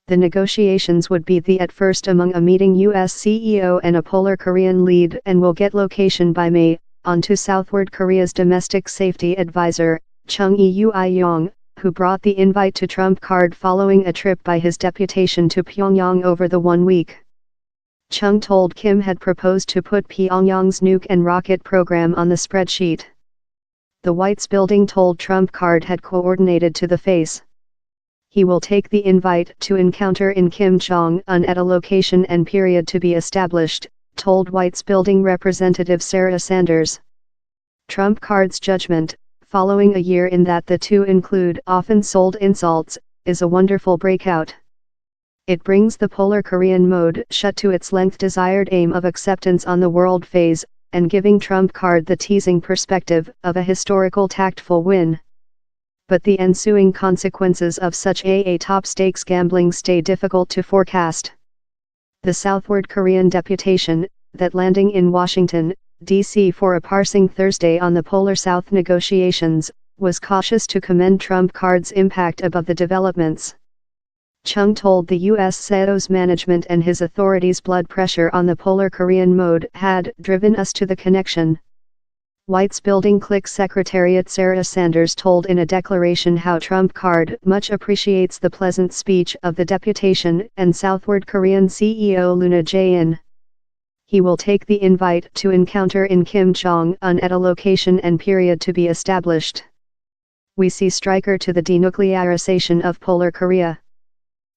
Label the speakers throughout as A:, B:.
A: The negotiations would be the at first among a meeting U.S. CEO and a Polar Korean lead and will get location by May, on to Southward Korea's domestic safety advisor, Chung Eui-yong, who brought the invite to Trump card following a trip by his deputation to Pyongyang over the 1 week. Chung told Kim had proposed to put Pyongyang's nuke and rocket program on the spreadsheet. The White's building told Trump card had coordinated to the face. He will take the invite to encounter in Kim Jong Un at a location and period to be established, told White's building representative Sarah Sanders. Trump card's judgment, following a year in that the two include often sold insults, is a wonderful breakout. It brings the Polar Korean mode shut to its length desired aim of acceptance on the world phase, and giving Trump card the teasing perspective of a historical tactful win. But the ensuing consequences of such a top-stakes gambling stay difficult to forecast. The Southward Korean deputation, that landing in Washington, D.C. for a parsing Thursday on the Polar South negotiations, was cautious to commend Trump card's impact above the developments. Chung told the U.S. SEO's management and his authorities blood pressure on the Polar Korean mode had driven us to the connection. White's building clique secretariat Sarah Sanders told in a declaration how Trump card much appreciates the pleasant speech of the deputation and Southward Korean CEO Luna Jae-in. He will take the invite to encounter in Kim Jong Un at a location and period to be established. We see striker to the denuclearization of Polar Korea.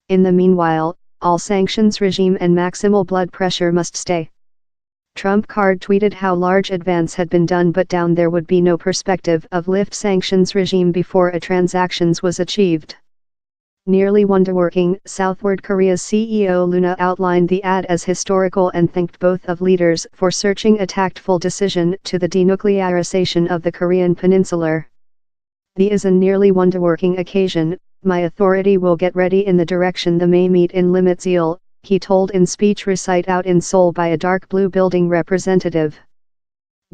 A: In the meanwhile, all sanctions regime and maximal blood pressure must stay. Trump card tweeted how large advance had been done but down there would be no perspective of lift sanctions regime before a transactions was achieved. Nearly wonderworking, Southward Korea's CEO Luna outlined the ad as historical and thanked both of leaders for searching a tactful decision to the denuclearization of the Korean peninsula. "The is a nearly wonderworking occasion, my authority will get ready in the direction the may meet in limit zeal," he told in speech recite out in Seoul by a dark blue building representative.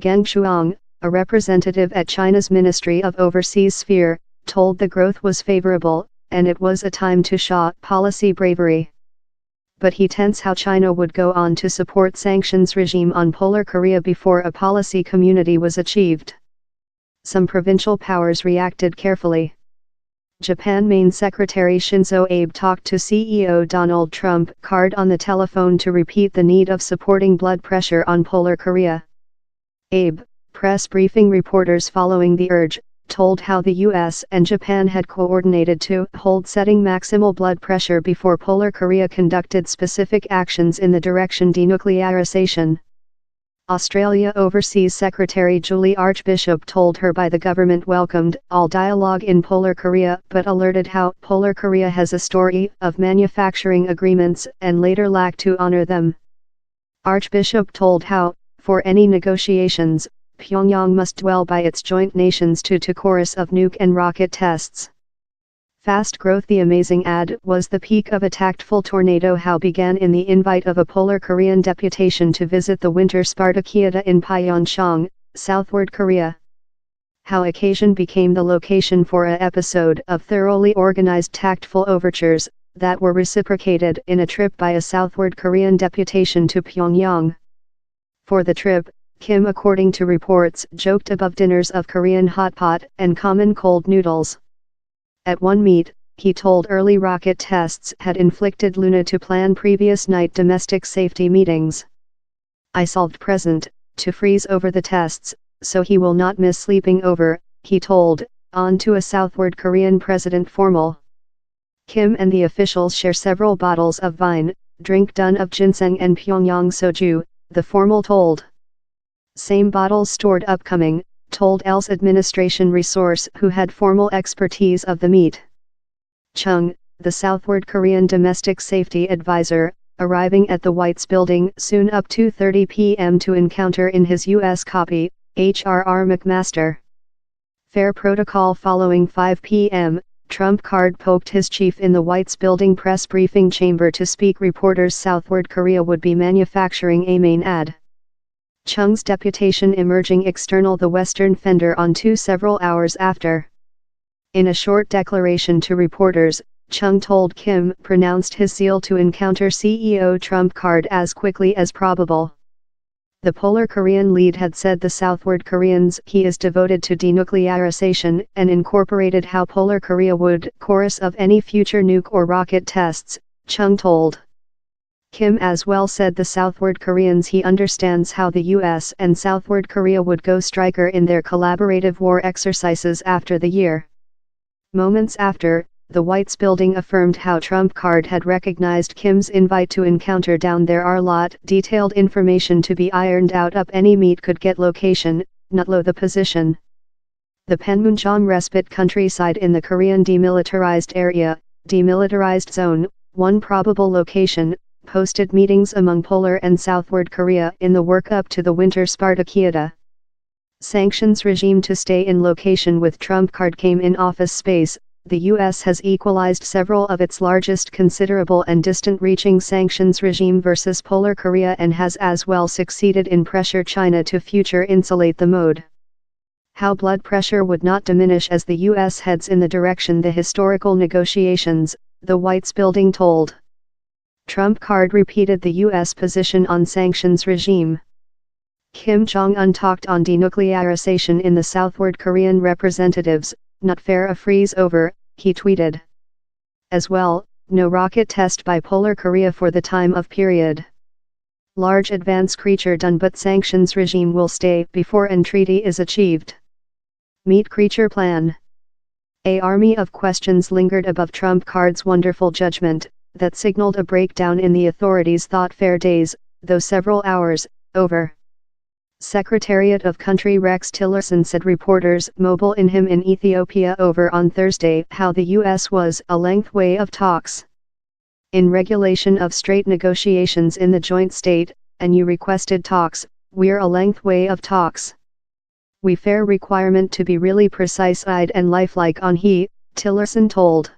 A: Geng Shuang, a representative at China's Ministry of Overseas Sphere, told the growth was favorable, and it was a time to show policy bravery. But he tells how China would go on to support sanctions regime on Polar Korea before a policy community was achieved. Some provincial powers reacted carefully. Japan Main Secretary Shinzo Abe talked to CEO Donald Trump card on the telephone to repeat the need of supporting blood pressure on Polar Korea. Abe, press briefing reporters following the urge, told how the U.S. and Japan had coordinated to hold setting maximal blood pressure before Polar Korea conducted specific actions in the direction denuclearization. Australia Overseas Secretary Julie Archbishop told her by the government welcomed all dialogue in Polar Korea but alerted how Polar Korea has a story of manufacturing agreements and later lacked to honor them. Archbishop told how, for any negotiations, Pyongyang must dwell by its joint nations to chorus of nuke and rocket tests. Fast growth. The amazing ad was the peak of a tactful tornado how began in the invite of a Polar Korean deputation to visit the Winter Spartakiada in Pyeongchang, Southward Korea. How occasion became the location for a episode of thoroughly organized tactful overtures, that were reciprocated in a trip by a Southward Korean deputation to Pyongyang. For the trip, Kim, according to reports, joked above dinners of Korean hot pot and common cold noodles. At one meet, he told early rocket tests had inflicted Luna to plan previous night domestic safety meetings. "I solved present, to freeze over the tests, so he will not miss sleeping over," he told, on to a Southward Korean president formal. Kim and the officials share several bottles of wine, drink done of ginseng and Pyongyang soju, the formal told. Same bottles stored upcoming, told L's administration resource who had formal expertise of the meet. Chung, the Southward Korean domestic safety advisor, arriving at the White's building soon up 2:30 p.m. to encounter in his U.S. copy, H.R.R. McMaster. Fair protocol. Following 5 p.m., Trump card poked his chief in the White's building press briefing chamber to speak reporters Southward Korea would be manufacturing a main ad. Chung's deputation emerging external the Western fender on to several hours after. In a short declaration to reporters, Chung told Kim, pronounced his zeal to encounter CEO Trump card as quickly as probable. The Polar Korean lead had said the Southward Koreans he is devoted to denuclearization and incorporated how Polar Korea would chorus of any future nuke or rocket tests, Chung told. Kim as well said the Southward Koreans he understands how the US and Southward Korea would go striker in their collaborative war exercises after the year. Moments after, the White's building affirmed how Trump card had recognized Kim's invite to encounter down there are lot detailed information to be ironed out up any meet could get location, not low the position. The Panmunjom respite countryside in the Korean demilitarized area, demilitarized zone, one probable location, posted meetings among Polar and Southward Korea in the work-up to the Winter Spartakiada. Sanctions regime to stay in location with Trump card came in office space. The U.S. has equalized several of its largest considerable and distant-reaching sanctions regime versus Polar Korea and has as well succeeded in pressure China to future insulate the mode. How blood pressure would not diminish as the U.S. heads in the direction the historical negotiations, the White's building told. Trump card repeated the U.S. position on sanctions regime. Kim Jong Un talked on denuclearization in the Southward Korean representatives, not fair a freeze over, he tweeted. As well, no rocket test by Polar Korea for the time of period. Large advance creature done but sanctions regime will stay before an treaty is achieved. Meet creature plan. A army of questions lingered above Trump card's wonderful judgment, that signaled a breakdown in the authorities' thought fair days, though several hours, over. Secretariat of Country Rex Tillerson said reporters mobile in him in Ethiopia over on Thursday how the U.S. was a length way of talks. In regulation of straight negotiations in the joint state, and you requested talks, we're a length way of talks. We fair requirement to be really precise-eyed and lifelike on he, Tillerson told.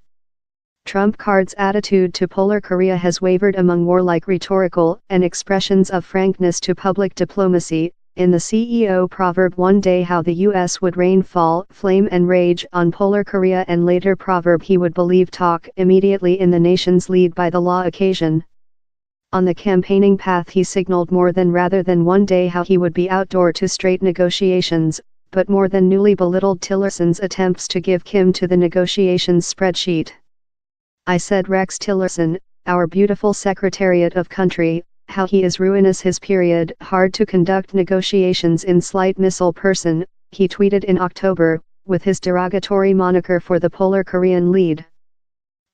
A: Trump card's attitude to Polar Korea has wavered among warlike rhetorical and expressions of frankness to public diplomacy. In the CEO proverb one day how the U.S. would rain fall, flame and rage on Polar Korea and later proverb he would believe talk immediately in the nation's lead by the law occasion. On the campaigning path he signaled more than rather than one day how he would be outdoor to straight negotiations, but more than newly belittled Tillerson's attempts to give Kim to the negotiations spreadsheet. I said Rex Tillerson, our beautiful Secretariat of Country, how he is ruinous his period hard to conduct negotiations in slight missile person, he tweeted in October, with his derogatory moniker for the Polar Korean lead.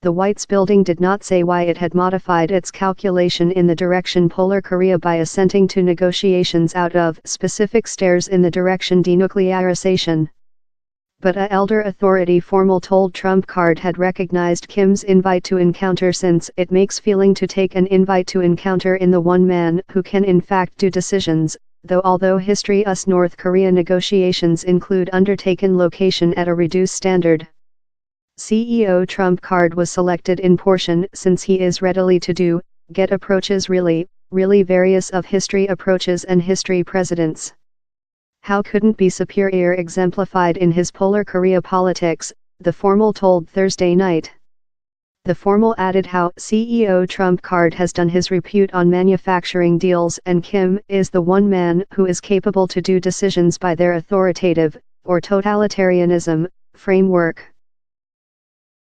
A: The White's building did not say why it had modified its calculation in the direction Polar Korea by assenting to negotiations out of specific stares in the direction denuclearization. But a elder authority formal told Trump card had recognized Kim's invite to encounter since it makes feeling to take an invite to encounter in the one man who can in fact do decisions, although history us North Korea negotiations include undertaken location at a reduced standard. CEO Trump card was selected in portion since he is readily to do, get approaches really various of history approaches and history presidents. How couldn't be superior exemplified in his Polar Korea politics, the formal told Thursday night. The formal added how CEO Trump card has done his repute on manufacturing deals and Kim is the one man who is capable to do decisions by their authoritative, or totalitarianism, framework.